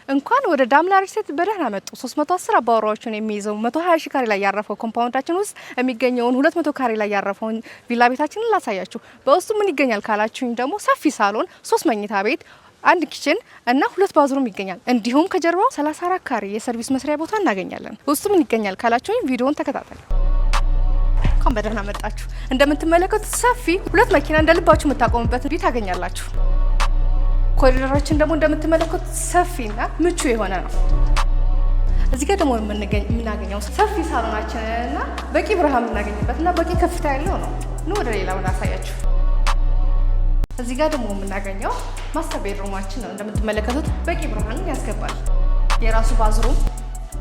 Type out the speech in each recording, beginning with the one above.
እንኳን ወደ ዳምላ ሪል ስቴት በደህና መጡ። 310 አባወራዎችን የሚይዘው 120 ሺህ ካሬ ላይ ያረፈው ኮምፓውንዳችን ውስጥ የሚገኘውን 200 ካሬ ላይ ያረፈውን ቪላ ቤታችንን ላሳያችሁ። በውስጡ ምን ይገኛል ካላችሁኝ ደግሞ ሰፊ ሳሎን፣ 3 መኝታ ቤት፣ 1 ኪችን እና 2 ባዝሩም ይገኛል። እንዲሁም ከጀርባው 34 ካሬ የሰርቪስ መስሪያ ቦታ እናገኛለን። ውስጡ ምን ይገኛል ካላችሁኝ ቪዲዮውን ተከታተሉ። እንኳን በደህና መጣችሁ። እንደምትመለከቱት ሰፊ 2 መኪና እንደልባችሁ የምታቆሙበት ቤት ታገኛላችሁ። ኮሪደራችን ደግሞ እንደምትመለከቱት ሰፊና ምቹ የሆነ ነው። እዚህ ጋር ደግሞ የምናገኘው ሰፊ ሳሎናችንና በቂ ብርሃን የምናገኝበትና በቂ ከፍታ ያለው ነው። ወደ ሌላው ላሳያችሁ። እዚህ ጋር ደግሞ የምናገኘው ማስተር ቤድሩማችን ነው። እንደምትመለከቱት በቂ ብርሃን ያስገባል። የራሱ ባዝሩም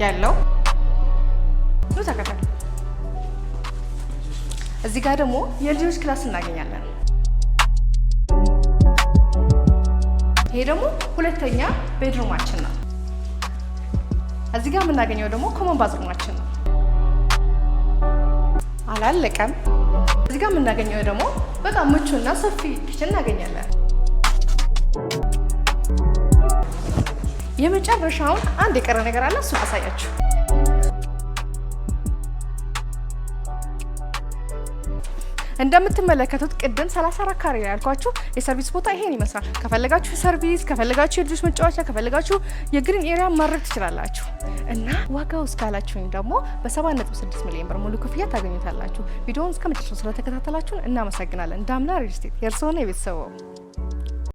ያለው ተከታተሉ። እዚህ ጋር ደግሞ የልጆች ክላስ እናገኛለን። ይሄ ደግሞ ሁለተኛ ቤድሩማችን ነው። እዚህ ጋር የምናገኘው ደግሞ ኮመን ባዝሩማችን ነው። አላለቀም። እዚህ ጋር የምናገኘው ደግሞ በጣም ምቹና ሰፊ ኪችን እናገኛለን። የመጨረሻውን አንድ የቀረ ነገር አለ፣ እሱን አሳያችሁ። እንደምትመለከቱት ቅድም 34 ካሬ ያልኳችሁ የሰርቪስ ቦታ ይሄን ይመስላል። ከፈለጋችሁ ሰርቪስ፣ ከፈለጋችሁ የልጆች መጫወቻ፣ ከፈለጋችሁ የግሪን ኤሪያ ማድረግ ትችላላችሁ። እና ዋጋው እስካላችሁኝ ደግሞ በ7.6 ሚሊዮን ብር ሙሉ ክፍያ ታገኙታላችሁ። ቪዲዮውን እስከ መጨረሻው ስለተከታተላችሁን እናመሰግናለን። ዳምላ ሪል ስቴት የእርስዎና የቤተሰቦ